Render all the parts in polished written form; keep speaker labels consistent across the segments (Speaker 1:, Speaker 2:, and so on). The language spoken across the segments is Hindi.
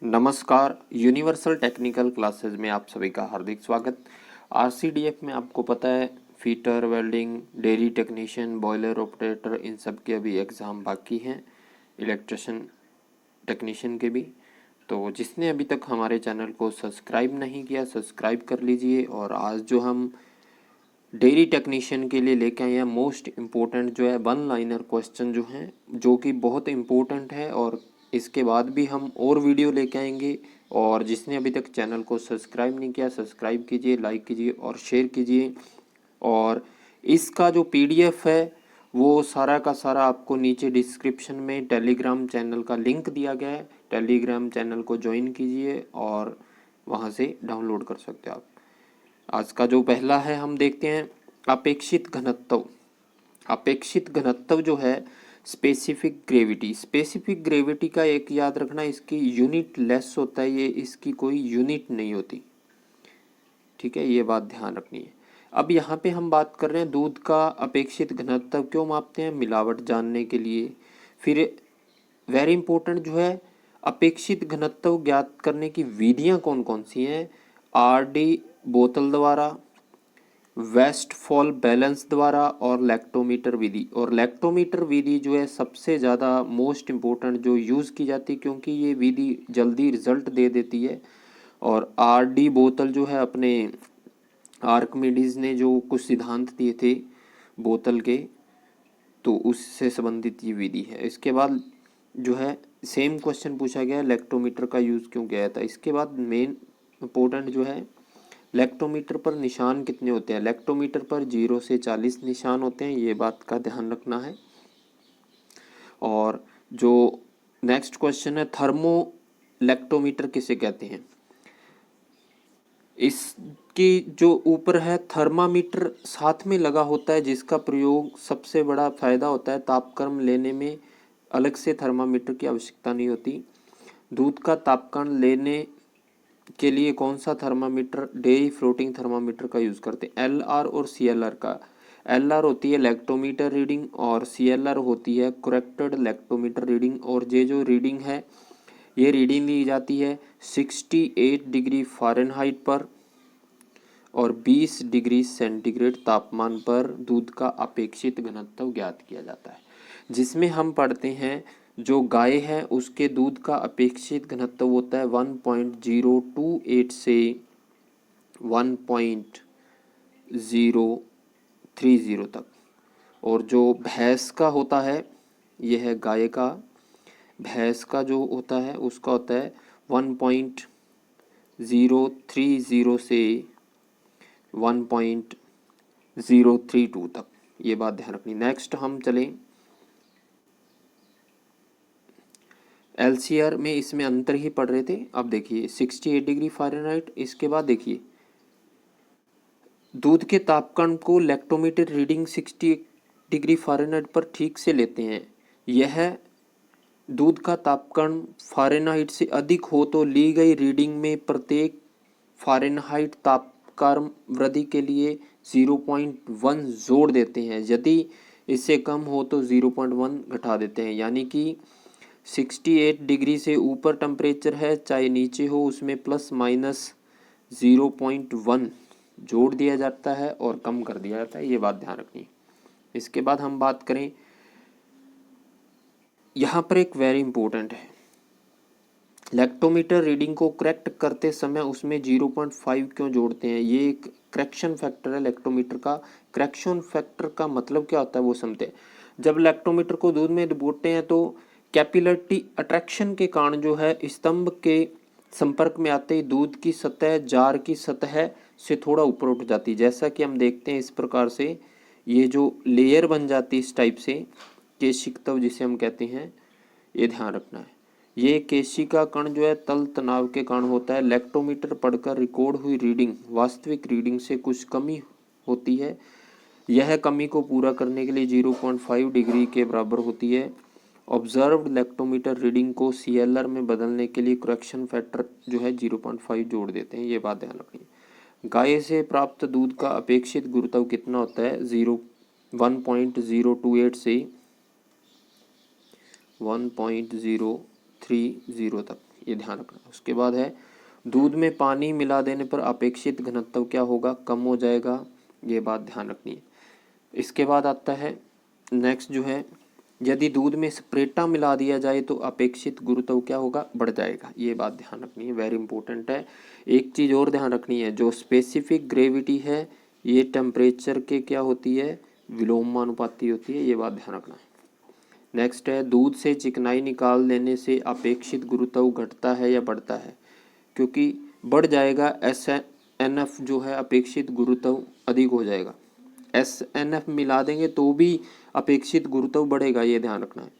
Speaker 1: नमस्कार। यूनिवर्सल टेक्निकल क्लासेस में आप सभी का हार्दिक स्वागत। आरसीडीएफ में आपको पता है fitter, welding, dairy technician, boiler operator, इन सब के अभी एग्ज़ाम बाकी हैं, इलेक्ट्रिशियन टेक्नीशियन के भी। तो जिसने अभी तक हमारे चैनल को सब्सक्राइब नहीं किया, सब्सक्राइब कर लीजिए। और आज जो हम डेयरी टेक्नीशियन के लिए लेके आए हैं मोस्ट इम्पोर्टेंट जो है वन लाइनर क्वेश्चन जो हैं, जो कि बहुत इम्पोर्टेंट है। और इसके बाद भी हम और वीडियो लेके आएंगे। और जिसने अभी तक चैनल को सब्सक्राइब नहीं किया, सब्सक्राइब कीजिए, लाइक कीजिए और शेयर कीजिए। और इसका जो पीडीएफ है वो सारा का सारा आपको नीचे डिस्क्रिप्शन में टेलीग्राम चैनल का लिंक दिया गया है। टेलीग्राम चैनल को ज्वाइन कीजिए और वहाँ से डाउनलोड कर सकते हो आप। आज का जो पहला है हम देखते हैं अपेक्षित घनत्व। अपेक्षित घनत्व जो है स्पेसिफिक ग्रेविटी। स्पेसिफिक ग्रेविटी का एक याद रखना, इसकी यूनिट लेस होता है, ये इसकी कोई यूनिट नहीं होती। ठीक है, ये बात ध्यान रखनी है। अब यहाँ पे हम बात कर रहे हैं दूध का अपेक्षित घनत्व क्यों मापते हैं, मिलावट जानने के लिए। फिर वेरी इंपॉर्टेंट जो है अपेक्षित घनत्व ज्ञात करने की विधियां कौन कौन सी हैं। आरडी बोतल द्वारा, वेस्टफॉल बैलेंस द्वारा और लैक्टोमीटर विधि। और लैक्टोमीटर विधि जो है सबसे ज़्यादा मोस्ट इम्पोर्टेंट जो यूज़ की जाती है, क्योंकि ये विधि जल्दी रिजल्ट दे देती है। और आरडी बोतल जो है अपने आर्किमिडीज ने जो कुछ सिद्धांत दिए थे बोतल के, तो उससे संबंधित ये विधि है। इसके बाद जो है सेम क्वेश्चन पूछा गया है लैक्टोमीटर का यूज़ क्यों किया था। इसके बाद मेन इम्पोर्टेंट जो है लैक्टोमीटर पर निशान कितने होते हैं। लैक्टोमीटर पर 0 से 40 निशान होते हैं, ये बात का ध्यान रखना है। और जो नेक्स्ट क्वेश्चन है थर्मो लैक्टोमीटर किसे कहते हैं। इसकी जो ऊपर है थर्मामीटर साथ में लगा होता है, जिसका प्रयोग सबसे बड़ा फायदा होता है तापक्रम लेने में। अलग से थर्मामीटर की आवश्यकता नहीं होती। दूध का तापक्रम लेने के लिए कौन सा थर्मामीटर, डेयरी फ्लोटिंग थर्मामीटर का यूज़ करते हैं। एलआर और सीएलआर का। एलआर होती है लैक्टोमीटर रीडिंग और सीएलआर होती है करेक्टेड लैक्टोमीटर रीडिंग। और ये जो रीडिंग है ये रीडिंग ली जाती है 68 डिग्री फ़ारेनहाइट पर और 20 डिग्री सेंटीग्रेड तापमान पर दूध का अपेक्षित घनत्व ज्ञात किया जाता है। जिसमें हम पढ़ते हैं जो गाय है उसके दूध का अपेक्षित घनत्व होता है 1.028 से 1.030 तक। और जो भैंस का होता है, यह है गाय का, भैंस का जो होता है उसका होता है 1.030 से 1.032 तक। ये बात ध्यान रखनी। नेक्स्ट हम चलें एलसीआर में, इसमें अंतर ही पढ़ रहे थे। अब देखिए 68 डिग्री फ़ारेनहाइट। इसके बाद देखिए दूध के तापक्रम को लैक्टोमीटर रीडिंग 68 डिग्री फ़ारेनहाइट पर ठीक से लेते हैं। यह दूध का तापक्रम फ़ारेनहाइट से अधिक हो तो ली गई रीडिंग में प्रत्येक फ़ारेनहाइट तापक्रम वृद्धि के लिए 0.1 जोड़ देते हैं। यदि इससे कम हो तो 0.1 घटा देते हैं। यानी कि 68 डिग्री से ऊपर टेम्परेचर है, चाहे नीचे हो, उसमें प्लस माइनस 0.1 जोड़ दिया जाता है और कम कर दिया जाता है। ये बात ध्यान रखनी। इसके बाद हम बात करें, यहाँ पर एक वेरी इंपॉर्टेंट है, लैक्टोमीटर रीडिंग को करेक्ट करते समय उसमें 0.5 क्यों जोड़ते हैं। ये एक करेक्शन फैक्टर है लैक्टोमीटर का। करेक्शन फैक्टर का मतलब क्या होता है वो समझते हैं। जब लैक्टोमीटर को दूध में डुबोते हैं तो कैपिलरी अट्रैक्शन के कारण जो है स्तंभ के संपर्क में आते ही दूध की सतह जार की सतह से थोड़ा ऊपर उठ जाती है। जैसा कि हम देखते हैं इस प्रकार से ये जो लेयर बन जाती है इस टाइप से, केशिकत्व जिसे हम कहते हैं, ये ध्यान रखना है। ये केशिका कण जो है तल तनाव के कारण होता है। लैक्टोमीटर पढ़कर रिकॉर्ड हुई रीडिंग वास्तविक रीडिंग से कुछ कमी होती है। यह कमी को पूरा करने के लिए 0.5 डिग्री के बराबर होती है। ऑब्जर्व्ड लैक्टोमीटर रीडिंग को सीएलआर में बदलने के लिए करेक्शन फैक्टर जो है 0.5 जोड़ देते हैं। ये बात ध्यान रखनी है। गाय से प्राप्त दूध का अपेक्षित गुरुत्व कितना होता है, 1.028 से 1.030 तक। ये ध्यान रखना। उसके बाद है दूध में पानी मिला देने पर अपेक्षित घनत्व क्या होगा, कम हो जाएगा, ये बात ध्यान रखनी है। इसके बाद आता है नेक्स्ट जो है, यदि दूध में स्प्रेटा मिला दिया जाए तो अपेक्षित गुरुत्व क्या होगा, बढ़ जाएगा, ये बात ध्यान रखनी है, वेरी इंपॉर्टेंट है। एक चीज़ और ध्यान रखनी है, जो स्पेसिफिक ग्रेविटी है ये टेम्परेचर के क्या होती है, विलोमानुपाती होती है, ये बात ध्यान रखना है। नेक्स्ट है दूध से चिकनाई निकाल देने से अपेक्षित गुरुत्व घटता है या बढ़ता है, क्योंकि बढ़ जाएगा, SNF जो है अपेक्षित गुरुत्व अधिक हो जाएगा। SNF मिला देंगे तो भी अपेक्षित गुरुत्व बढ़ेगा, ये ध्यान रखना है।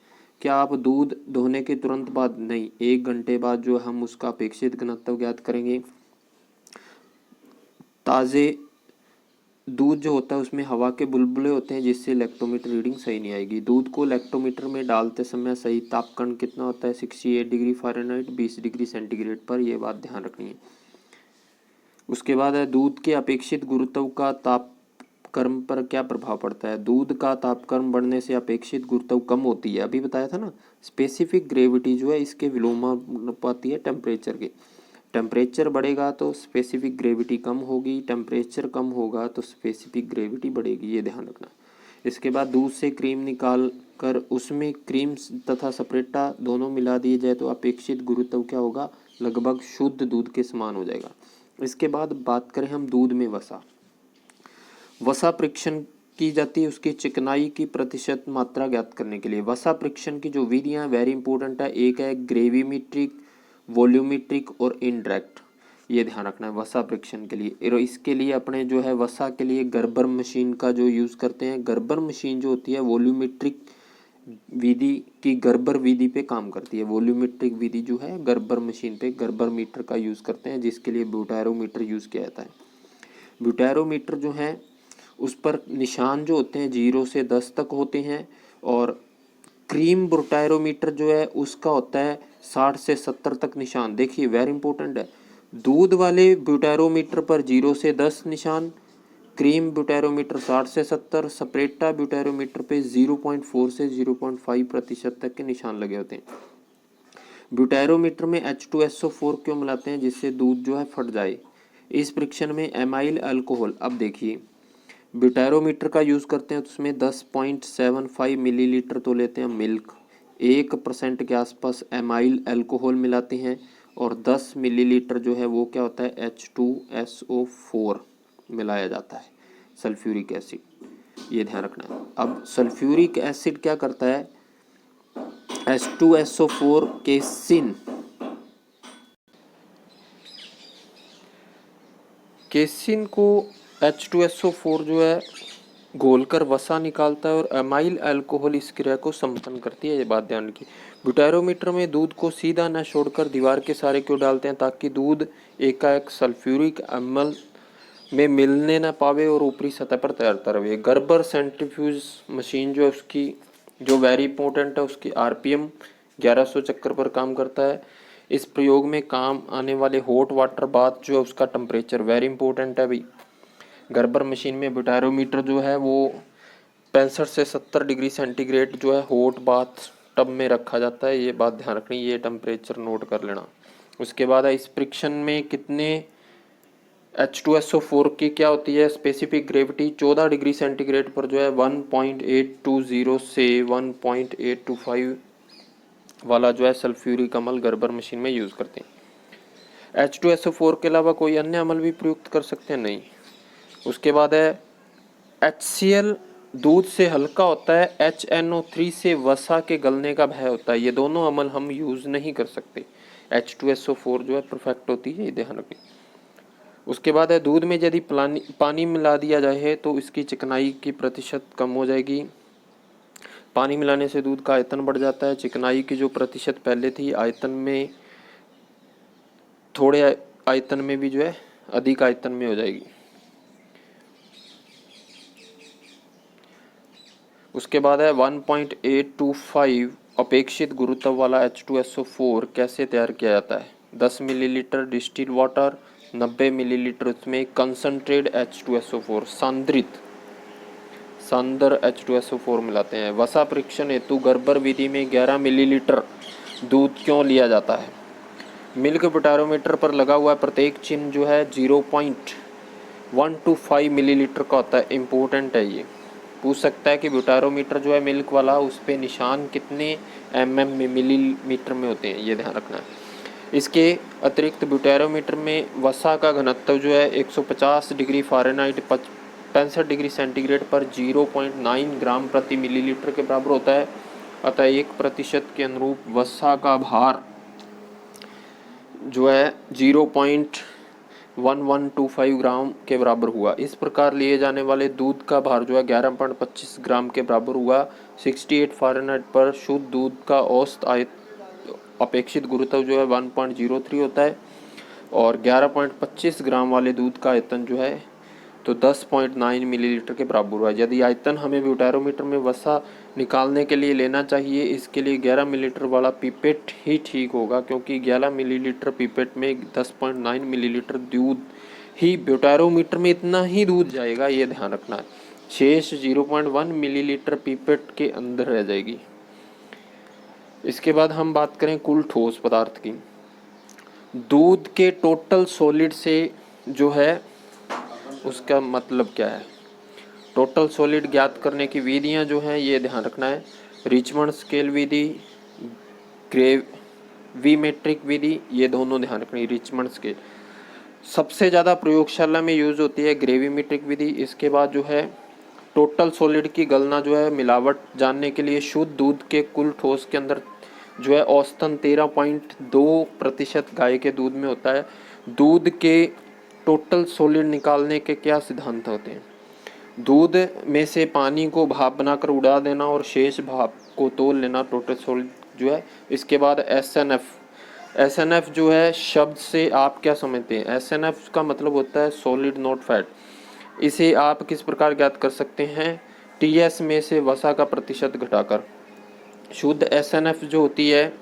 Speaker 1: क्या आप दूध धोने के तुरंत बाद नहीं, 1 घंटे बाद जो हम उसका अपेक्षित घनत्व ज्ञात करेंगे। ताज़े दूध जो होता है उसमें हवा के बुलबुले होते हैं जिससे लैक्टोमीटर रीडिंग सही नहीं आएगी। दूध को लैक्टोमीटर में डालते समय सही तापकरण कितना होता है, 68 डिग्री फ़ारेनहाइट 20 डिग्री सेंटीग्रेड पर, यह बात ध्यान रखनी है। उसके बाद है दूध के अपेक्षित गुरुत्व का तापक्रम पर क्या प्रभाव पड़ता है। दूध का तापक्रम बढ़ने से अपेक्षित गुरुत्व कम होती है, अभी बताया था ना। स्पेसिफिक ग्रेविटी जो है इसके विलोमानुपाती है टेम्परेचर के। टेम्परेचर बढ़ेगा तो स्पेसिफिक ग्रेविटी कम होगी, टेम्परेचर कम होगा तो स्पेसिफिक ग्रेविटी बढ़ेगी, ये ध्यान रखना। इसके बाद दूध से क्रीम निकाल कर उसमें क्रीम तथा सप्रेटा दोनों मिला दिए जाए तो अपेक्षित गुरुत्व क्या होगा, लगभग शुद्ध दूध के समान हो जाएगा। इसके बाद बात करें हम दूध में वसा परीक्षण की जाती है उसकी चिकनाई की प्रतिशत मात्रा ज्ञात करने के लिए। वसा परीक्षण की जो विधियाँ वेरी इंपॉर्टेंट है, एक है ग्रेविमेट्रिक, वॉल्यूमेट्रिक और इनडायरेक्ट, ये ध्यान रखना है वसा परीक्षण के लिए। और इसके लिए अपने जो है वसा के लिए गर्बर मशीन का जो यूज़ करते हैं। गर्बर मशीन जो होती है वॉल्यूमेट्रिक विधि की गर्बर विधि पे काम करती है। वॉल्यूमेट्रिक विधि जो है गर्बर मशीन पे गर्बर मीटर का यूज़ करते हैं, जिसके लिए ब्यूटारोमीटर यूज़ किया जाता है। ब्यूटारोमीटर जो है उस पर निशान जो होते हैं 0 से 10 तक होते हैं, और क्रीम ब्यूटारोमीटर जो है उसका होता है 60 से 70 तक निशान। देखिए वेरी इंपॉर्टेंट है, दूध वाले ब्यूटारोमीटर पर 0 से 10 निशान, क्रीम ब्यूटारोमीटर 60 से 70, सप्रेटा ब्यूटारोमीटर पे 0.4 से 0.5% तक के निशान लगे होते हैं। ब्यूटारोमीटर में H2SO4 क्यों मिलाते हैं, जिससे दूध जो है फट जाए। इस परीक्षण में एमाइल अल्कोहल, अब देखिए ब्यूटारोमीटर का यूज़ करते हैं तो उसमें 10.75 मिलीलीटर तो लेते हैं मिल्क, 1% के आसपास एमाइल अल्कोहल मिलाते हैं, और 10 मिलीलीटर जो है वो क्या होता है H2SO4 मिलाया जाता है, सल्फ्यूरिक एसिड, ये ध्यान रखना है। अब सल्फ्यूरिक एसिड क्या करता है, H2SO4 केसिन को H2SO4 जो है घोलकर वसा निकालता है और एमाइल अल्कोहल इस क्रिया को संपन्न करती है, ये बात ध्यान रखिए। ब्यूटारोमीटर में दूध को सीधा न छोड़कर दीवार के सहारे क्यों डालते हैं, ताकि दूध एकाएक सल्फ्यूरिक अम्ल में मिलने न पावे और ऊपरी सतह पर तैरता रहे। गर्बर सेंट्रीफ्यूज मशीन जो है उसकी जो वेरी इंपॉर्टेंट है, उसकी RPM 1100 चक्कर पर काम करता है। इस प्रयोग में काम आने वाले हॉट वाटर बाथ जो है उसका टेम्परेचर वेरी इंपॉर्टेंट है भाई। गर्बर मशीन में ब्यूटारोमीटर जो है वो 65 से 70 डिग्री सेंटीग्रेड जो है हॉट बाथ टब में रखा जाता है, ये बात ध्यान रखनी, ये टेम्परेचर नोट कर लेना। उसके बाद इस परीक्षण में कितने H2SO4 की क्या होती है स्पेसिफिक ग्रेविटी, 14 डिग्री सेंटीग्रेड पर जो है 1.820 से 1.825 वाला जो है सल्फ्यूरिक अम्ल गर्बर मशीन में यूज़ करते हैं। H2SO4 के अलावा कोई अन्य अम्ल भी प्रयुक्त कर सकते हैं, नहीं। उसके बाद है HCl दूध से हल्का होता है, HNO3 से वसा के गलने का भय होता है, ये दोनों अम्ल हम यूज़ नहीं कर सकते। H2SO4 जो है परफेक्ट होती है, ये ध्यान रखें। उसके बाद है दूध में यदि पानी मिला दिया जाए तो इसकी चिकनाई की प्रतिशत कम हो जाएगी। पानी मिलाने से दूध का आयतन बढ़ जाता है, चिकनाई की जो प्रतिशत पहले थी आयतन में थोड़े आयतन में भी जो है अधिक आयतन में हो जाएगी। उसके बाद है 1.825 अपेक्षित गुरुत्व वाला H2SO4 कैसे तैयार किया जाता है। 10 मिलीलीटर डिस्टिल वाटर, 90 मिलीलीटर उसमें कंसनट्रेट H2SO4 सांद्र H2SO4 मिलाते हैं। वसा परीक्षण हेतु गर्बर विधि में 11 मिलीलीटर दूध क्यों लिया जाता है। मिल्क बुटारोमीटर पर लगा हुआ प्रत्येक चिन्ह जो है 0.125 मिलीलीटर का होता है। इम्पोर्टेंट है ये, पूछ सकता है कि बुटारोमीटर जो है मिल्क वाला, उस पे निशान कितने में मिलीमीटर में होते हैं, ये ध्यान रखना है। इसके अतिरिक्त बुटारोमीटर में वसा का घनत्व जो है 150 डिग्री फ़ारेनहाइट 65 डिग्री सेंटीग्रेड पर 0.9 ग्राम प्रति मिलीलीटर के बराबर होता है। अतः 1% के अनुरूप वसा का भार जो है 0.1125 ग्राम के बराबर हुआ। इस प्रकार लिए जाने वाले दूध का भार जो है 11.25 ग्राम के बराबर हुआ। 68 फ़ारेनहाइट पर शुद्ध दूध का औसत अपेक्षित गुरुत्व जो है 1.03 होता है और 11.25 ग्राम वाले दूध का आयतन जो है तो 10.9 मिलीलीटर के बराबर हुआ। यदि आयतन हमें ब्यूटारोमीटर में वसा निकालने के लिए लेना चाहिए, इसके लिए 11 मिलीलीटर वाला पिपेट ही ठीक होगा, क्योंकि 11 मिलीलीटर पिपेट में 10.9 मिलीलीटर दूध ही ब्यूटारोमीटर में इतना ही दूध जाएगा, ये ध्यान रखना है। शेष 0.1 मिलीलीटर पिपेट के अंदर रह जाएगी। इसके बाद हम बात करें कुल ठोस पदार्थ की। दूध के टोटल सॉलिड से जो है उसका मतलब क्या है, टोटल सॉलिड ज्ञात करने की विधियां जो हैं ये ध्यान रखना है। रिचमंड स्केल विधि, ग्रेविमेट्रिक विधि, ये दोनों ध्यान रखनी। रिचमंड स्केल सबसे ज़्यादा प्रयोगशाला में यूज होती है, ग्रेविमेट्रिक विधि। इसके बाद जो है टोटल सॉलिड की गणना जो है मिलावट जानने के लिए शुद्ध दूध के कुल ठोस के अंदर जो है औसतन 13.2% गाय के दूध में होता है। दूध के टोटल सॉलिड निकालने के क्या सिद्धांत होते हैं? दूध में से पानी को भाप बनाकर उड़ा देना और शेष भाप को तौल लेना टोटल सॉलिड जो है। इसके बाद एसएनएफ जो है, शब्द से आप क्या समझते हैं? एसएनएफ का मतलब होता है सॉलिड नॉट फैट। इसे आप किस प्रकार ज्ञात कर सकते हैं? टीएस में से वसा का प्रतिशत घटाकर। शुद्ध एसएनएफ जो होती है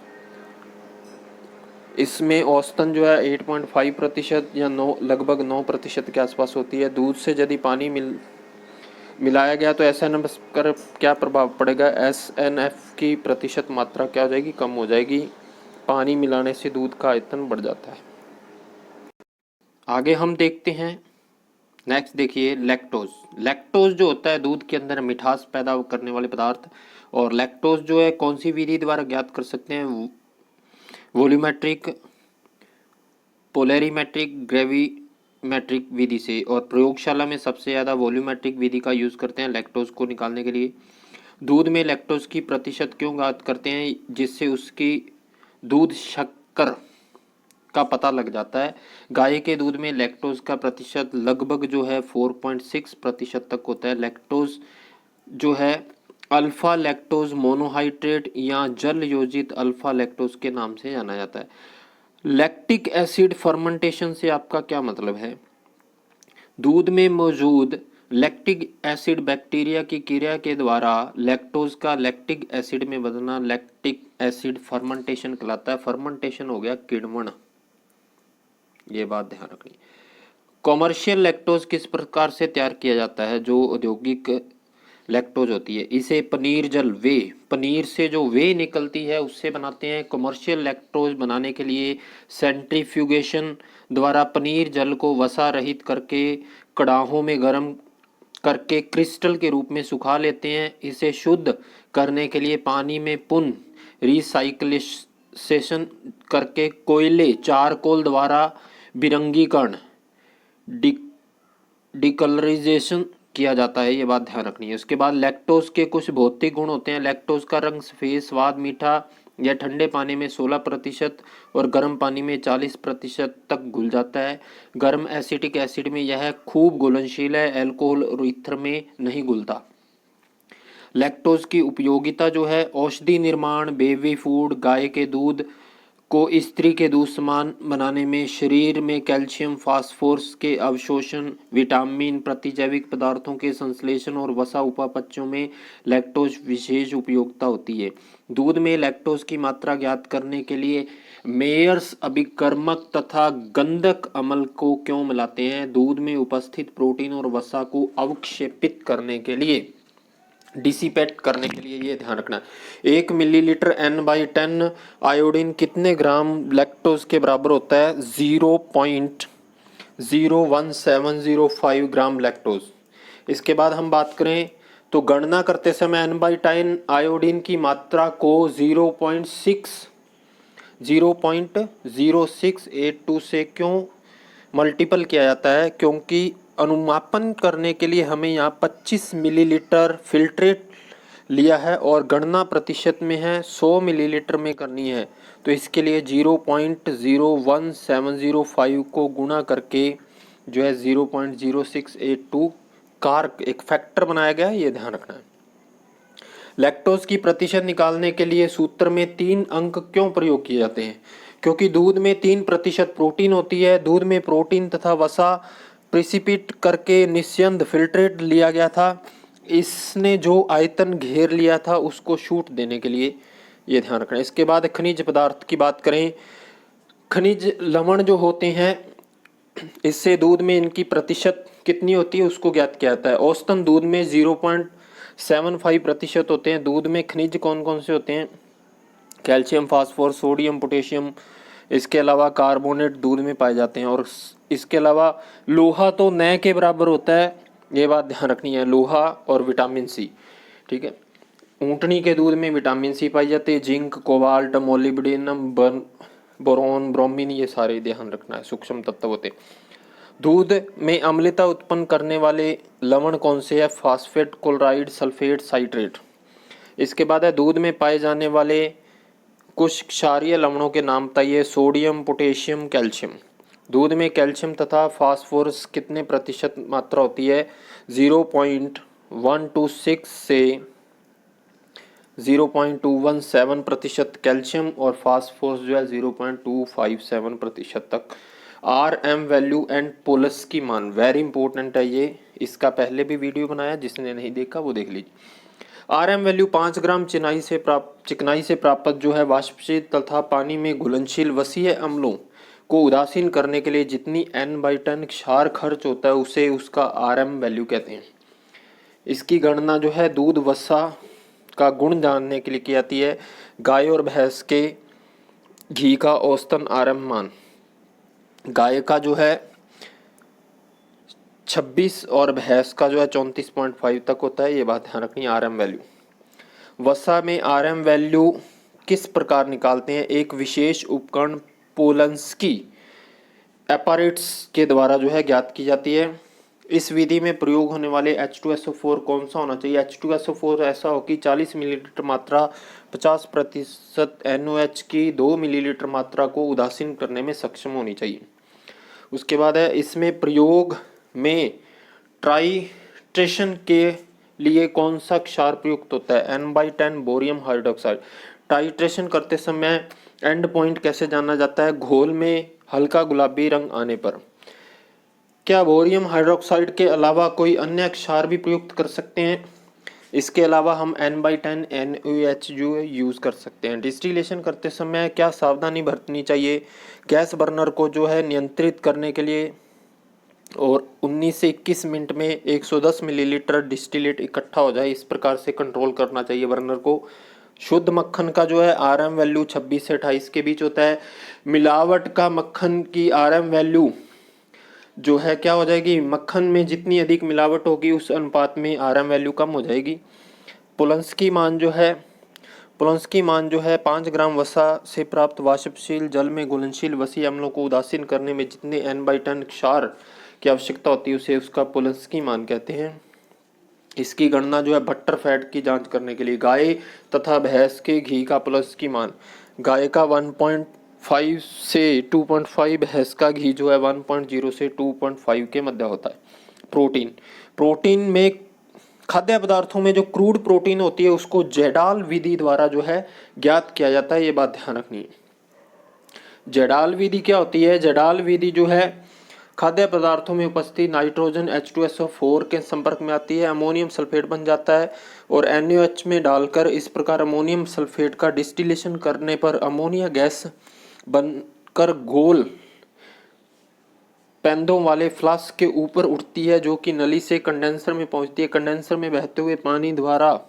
Speaker 1: इसमें औसतन जो है 8.5% या लगभग 9% के आसपास होती है। दूध से यदि पानी मिलाया गया तो एसएनएफ पर क्या प्रभाव पड़ेगा? एसएनएफ की प्रतिशत मात्रा क्या हो जाएगी? कम हो जाएगी। पानी मिलाने से दूध का आयतन बढ़ जाता है। आगे हम देखते हैं, नेक्स्ट देखिए लैक्टोज। लैक्टोज जो होता है दूध के अंदर मिठास पैदा करने वाले पदार्थ, और लैक्टोज जो है कौन सी विधि द्वारा ज्ञात कर सकते हैं? वॉल्यूमेट्रिक, पोलरीमेट्रिक, ग्रेविमेट्रिक विधि से। और प्रयोगशाला में सबसे ज़्यादा वॉल्यूमेट्रिक विधि का यूज़ करते हैं लैक्टोज को निकालने के लिए। दूध में लैक्टोज की प्रतिशत क्यों ज्ञात करते हैं? जिससे उसकी दूध शक्कर का पता लग जाता है। गाय के दूध में लैक्टोज का प्रतिशत लगभग जो है 4.6% तक होता है। लैक्टोज जो है अल्फा लैक्टोज मोनोहाइड्रेट या जल योजित अल्फा लैक्टोज के नाम से जाना जाता है। लैक्टिक एसिड फर्मेंटेशन से आपका क्या मतलब है? दूध में मौजूद लैक्टिक एसिड बैक्टीरिया की क्रिया के द्वारा लैक्टोज का लैक्टिक एसिड में बदलना लैक्टिक एसिड फर्मेंटेशन कहलाता है। फर्मेंटेशन हो गया किण्वन, ये बात ध्यान रखनी। कॉमर्शियल लैक्टोज किस प्रकार से तैयार किया जाता है? जो औद्योगिक लैक्टोज होती है इसे पनीर जल वे, पनीर से जो वे निकलती है उससे बनाते हैं। कमर्शियल लैक्टोज बनाने के लिए सेंट्रीफ्यूगेशन द्वारा पनीर जल को वसा रहित करके कड़ाहों में गर्म करके क्रिस्टल के रूप में सुखा लेते हैं। इसे शुद्ध करने के लिए पानी में पुनः रिसाइक्लेशन करके कोयले चारकोल द्वारा बिरंगीकरण डिकलराइजेशन किया जाता है, ये बात ध्यान रखनी है। उसके बाद लैक्टोज के कुछ भौतिक गुण होते हैं। लैक्टोज का रंग सफेद, स्वाद मीठा, यह ठंडे पानी में 16% और गर्म पानी में 40% तक घुल जाता है। गर्म एसिटिक एसिड में यह खूब घुलनशील है, अल्कोहल और ईथर में नहीं घुलता। लैक्टोज की उपयोगिता जो है औषधि निर्माण, बेबी फूड, गाय के दूध को स्त्री के दूध समान बनाने में, शरीर में कैल्शियम फास्फोरस के अवशोषण, विटामिन, प्रतिजैविक पदार्थों के संश्लेषण और वसा उपापचयों में लैक्टोज विशेष उपयोगिता होती है। दूध में लैक्टोज की मात्रा ज्ञात करने के लिए मेयर्स अभिकर्मक तथा गंधक अम्ल को क्यों मिलाते हैं? दूध में उपस्थित प्रोटीन और वसा को अवक्षेपित करने के लिए। डिसिपेट करने के लिए ये ध्यान रखना है। 1 मिलीलीटर N/10 आयोडीन कितने ग्राम लैक्टोज के बराबर होता है? 0.01705 ग्राम लैक्टोज। इसके बाद हम बात करें तो गणना करते समय N/10 आयोडीन की मात्रा को 0.0682 से क्यों मल्टीपल किया जाता है? क्योंकि अनुमापन करने के लिए हमें यहाँ 25 मिलीलीटर फिल्ट्रेट लिया है और गणना प्रतिशत में है 100 मिलीलीटर में करनी है, तो इसके लिए 0.01705 को गुणा करके जो है 0.0682 कार एक फैक्टर बनाया गया है, ये ध्यान रखना है। लैक्टोज की प्रतिशत निकालने के लिए सूत्र में 3 अंक क्यों प्रयोग किए जाते हैं? क्योंकि दूध में 3% प्रोटीन होती है। दूध में प्रोटीन तथा वसा प्रिसिपिट करके निस्यंद फिल्ट्रेट लिया गया था। इसने जो आयतन घेर लिया था उसको छूट देने के लिए, ये ध्यान रखना है। इसके बाद खनिज पदार्थ की बात करें, खनिज लवण जो होते हैं इससे दूध में इनकी प्रतिशत कितनी होती है उसको ज्ञात किया जाता है। औसतन दूध में 0.75% होते हैं। दूध में खनिज कौन कौन से होते हैं? Calcium, phosphorus, sodium, potassium. इसके अलावा कार्बोनेट दूध में पाए जाते हैं। और इसके अलावा लोहा तो न के बराबर होता है, ये बात ध्यान रखनी है, लोहा और विटामिन सी। ठीक है, ऊँटनी के दूध में विटामिन सी पाई जाती है। Zinc, cobalt, molybdenum, boron, bromine, ये सारे ध्यान रखना है, सूक्ष्म तत्व होते हैं। दूध में अम्लता उत्पन्न करने वाले लवण कौन से है? Phosphate, chloride, sulphate, citrate. इसके बाद है दूध में पाए जाने वाले कुछ क्षारीय लवणों के नाम बताइए। Sodium, potassium, calcium. दूध में कैल्शियम तथा फास्फोरस कितने प्रतिशत मात्रा होती है? 0.126 से 0.217% कैल्शियम और फास्फोरस जो है 0.257% तक। RM वैल्यू एंड पोलस की मान वेरी इंपॉर्टेंट है ये, इसका पहले भी वीडियो बनाया, जिसने नहीं देखा वो देख लीजिए। RM वैल्यू 5 ग्राम चिकनाई से प्राप्त जो है वाष्पशील तथा पानी में घुलनशील वसीय अम्लों को उदासीन करने के लिए जितनी N/10 क्षार खर्च होता है उसे उसका RM वैल्यू कहते हैं। इसकी गणना जो है दूध वसा का गुण जानने के लिए की जाती है। गाय और भैंस के घी का औसतन RM मान, गाय का जो है 26 और भैंस का जो है 34.5 तक होता है, ये बात ध्यान रखनी है। RM वैल्यू, वसा में RM वैल्यू किस प्रकार निकालते हैं? एक विशेष उपकरण पोलंस्की एपैरेटस के द्वारा जो है ज्ञात की जाती है। इस विधि में प्रयोग होने वाले H2SO4 कौन सा होना चाहिए? H2SO4 ऐसा हो कि 40 मिलीलीटर मात्रा 50% NOH की 2 मिलीलीटर मात्रा को उदासीन करने में सक्षम होनी चाहिए। उसके बाद है इसमें प्रयोग में ट्राइट्रेशन के लिए कौन सा क्षार प्रयुक्त होता है? N/10 bohrium hydroxide. टाइट्रेशन करते समय एंड पॉइंट कैसे जाना जाता है? घोल में हल्का गुलाबी रंग आने पर। क्या बोरियम हाइड्रोक्साइड के अलावा कोई अन्य क्षार भी प्रयुक्त कर सकते हैं? इसके अलावा हम N/10 NaOH जो यूज़ कर सकते हैं। डिस्टिलेशन करते समय क्या सावधानी बरतनी चाहिए? गैस बर्नर को जो है नियंत्रित करने के लिए और 19 से 21 मिनट में 110 मिलीलीटर डिस्टिलेट इकट्ठा हो जाए, इस प्रकार से कंट्रोल करना चाहिए बर्नर को। शुद्ध मक्खन का जो है RM वैल्यू 26 से 28 के बीच होता है। मिलावट का मक्खन की RM वैल्यू जो है क्या हो जाएगी? मक्खन में जितनी अधिक मिलावट होगी उस अनुपात में RM वैल्यू कम हो जाएगी। पोलंस्की मान जो है 5 ग्राम वसा से प्राप्त वाष्पशील जल में घुलनशील वसीय अम्लों को उदासीन करने में जितने N/10 क्षार की आवश्यकता होती है उसे उसका पोलंस्की मान कहते हैं। इसकी गणना जो है बटर फैट की जांच करने के लिए गाय तथा भैंस के घी का पोलंस्की मान, गाय का 1.5 से 2.5, भैंस का घी जो है 1.0 से 2.5 के मध्य होता है। प्रोटीन में खाद्य पदार्थों में जो क्रूड प्रोटीन होती है उसको जेडाल विधि द्वारा जो है ज्ञात किया जाता है, ये बात ध्यान रखनी है। जेडाल विधि क्या होती है? जेडाल विधि जो है खाद्य पदार्थों में उपस्थित नाइट्रोजन H2SO4 के संपर्क में आती है, अमोनियम सल्फेट बन जाता है और NaOH में डालकर इस प्रकार अमोनियम सल्फेट का डिस्टिलेशन करने पर अमोनिया गैस बनकर गोल पेंदों वाले फ्लास्क के ऊपर उठती है जो कि नली से कंडेंसर में पहुंचती है। कंडेंसर में बहते हुए पानी द्वारा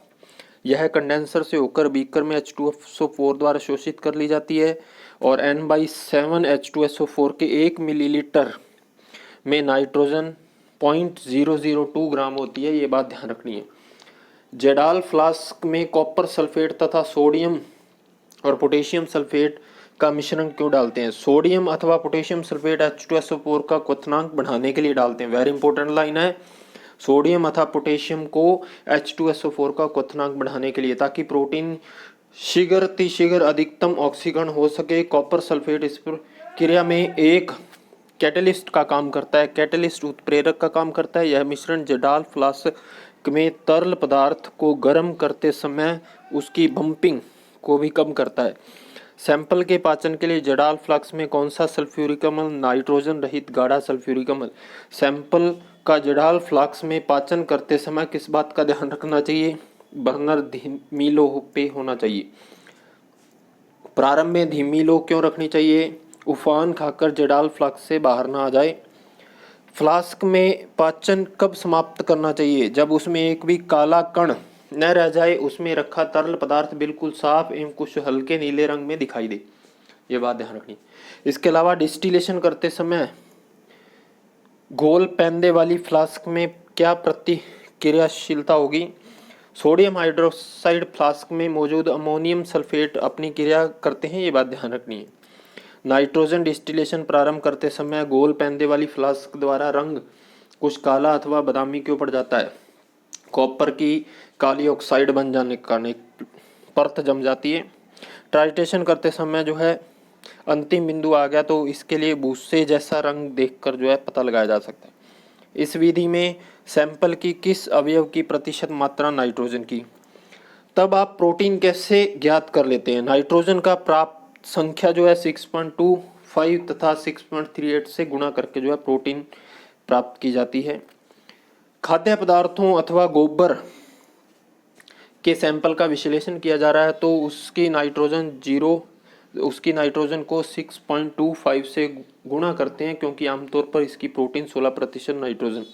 Speaker 1: यह कंडेंसर से होकर बीकर में H2SO4 द्वारा शोषित कर ली जाती है और N/7 H2SO4 के 1 मिलीलीटर में नाइट्रोजन 0.002 ग्राम होती है। ये बात ध्यान रखनी है। जेडाल फ्लास्क में कॉपर सल्फेट तथा सोडियम और पोटेशियम सल्फेट का मिश्रण क्यों डालते हैं? सोडियम अथवा पोटेशियम सल्फेट H2SO4 का क्वथनांक बढ़ाने के लिए डालते हैं। वेरी इंपॉर्टेंट लाइन है। सोडियम अथवा पोटेशियम को H2SO4 का क्वथनांक बढ़ाने के लिए, ताकि प्रोटीन शीघ्र अधिकतम ऑक्सीकरण हो सके। कॉपर सल्फेट इस प्रक्रिया में एक कैटलिस्ट का काम करता है, कैटलिस्ट उत्प्रेरक का काम करता है। यह मिश्रण जेडाल फ्लास्क में तरल पदार्थ को गर्म करते समय उसकी बंपिंग को भी कम करता है। सैंपल के पाचन के लिए जेडाल फ्लास्क में कौन सा सल्फ्यूरिक अम्ल नाइट्रोजन रहित गाढ़ा सल्फ्यूरिक अम्ल? सैंपल का जेडाल फ्लास्क में पाचन करते समय किस बात का ध्यान रखना चाहिए? बर्नर धीमी लो पे होना चाहिए। प्रारंभ में धीमी लो क्यों रखनी चाहिए? उफान खाकर जेडाल फ्लास्क से बाहर ना आ जाए। फ्लास्क में पाचन कब समाप्त करना चाहिए? जब उसमें एक भी काला कण न रह जाए, उसमें रखा तरल पदार्थ बिल्कुल साफ एवं कुछ हल्के नीले रंग में दिखाई दे। ये बात ध्यान रखनी। इसके अलावा डिस्टिलेशन करते समय घोल पैंदे वाली फ्लास्क में क्या प्रतिक्रियाशीलता होगी? सोडियम हाइड्रोक्साइड फ्लास्क में मौजूद अमोनियम सल्फेट अपनी क्रिया करते हैं। ये बात ध्यान रखनी है। नाइट्रोजन डिस्टिलेशन प्रारंभ करते समय गोल पैंदे वाली फ्लास्क द्वारा रंग कुछ काला अथवा बादामी क्यों पड़ जाता है? कॉपर की काली ऑक्साइड बन जाने के कारण एक परत जम जाती है। टाइट्रेशन करते समय जो है अंतिम बिंदु आ गया तो इसके लिए भूसे जैसा रंग देखकर जो है पता लगाया जा सकता है। इस विधि में सैंपल की किस अवयव की प्रतिशत मात्रा नाइट्रोजन की? तब आप प्रोटीन कैसे ज्ञात कर लेते हैं? नाइट्रोजन का प्राप्त संख्या जो है 6.25 तथा 6.38 से गुणा करके जो है प्रोटीन प्राप्त की जाती है। खाद्य पदार्थों अथवा गोबर के सैंपल का विश्लेषण किया जा रहा है तो उसकी नाइट्रोजन को 6.25 से गुणा करते हैं, क्योंकि आमतौर पर इसकी प्रोटीन 16% नाइट्रोजन,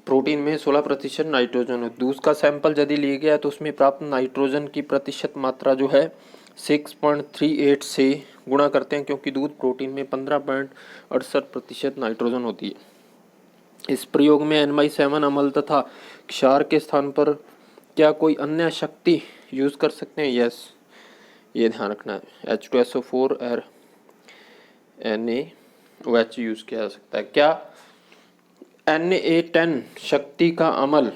Speaker 1: प्रोटीन में 16% नाइट्रोजन है। दूध का सैंपल यदि लिया गया तो उसमें प्राप्त नाइट्रोजन की प्रतिशत मात्रा जो है 6.38 से गुणा करते हैं, क्योंकि दूध प्रोटीन में 15.68% नाइट्रोजन होती है। इस प्रयोग में N/7 अम्ल तथा क्षार के स्थान पर क्या कोई अन्य शक्ति यूज कर सकते हैं? यस, ये ध्यान रखना है। H2SO4 और NaOH यूज किया जा सकता है। क्या Na10 शक्ति का अम्ल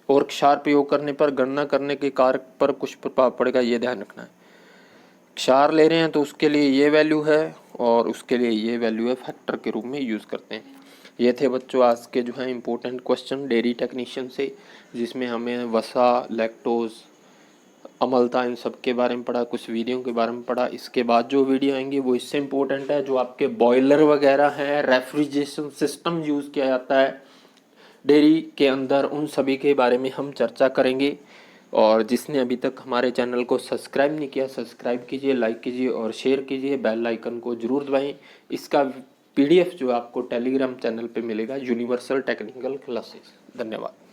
Speaker 1: और क्षार प्रयोग करने पर गणना करने के कारक पर कुछ प्रभाव पड़ेगा? ये ध्यान रखना है। क्षार ले रहे हैं तो उसके लिए ये वैल्यू है और उसके लिए ये वैल्यू है, फैक्टर के रूप में यूज़ करते हैं। ये थे बच्चों आज के जो है इम्पोर्टेंट क्वेश्चन डेयरी टेक्नीशियन से, जिसमें हमें वसा, लैक्टोज, अम्लता, इन सब के बारे में पढ़ा, कुछ वीडियो के बारे में पढ़ा। इसके बाद जो वीडियो आएंगे वो इससे इम्पोर्टेंट है, जो आपके बॉयलर वगैरह हैं, रेफ्रिजरेशन सिस्टम यूज़ किया जाता है डेयरी के अंदर, उन सभी के बारे में हम चर्चा करेंगे। और जिसने अभी तक हमारे चैनल को सब्सक्राइब नहीं किया, सब्सक्राइब कीजिए, लाइक कीजिए और शेयर कीजिए, बेल आइकन को जरूर दबाएं। इसका PDF जो आपको टेलीग्राम चैनल पे मिलेगा, यूनिवर्सल टेक्निकल क्लासेस। धन्यवाद।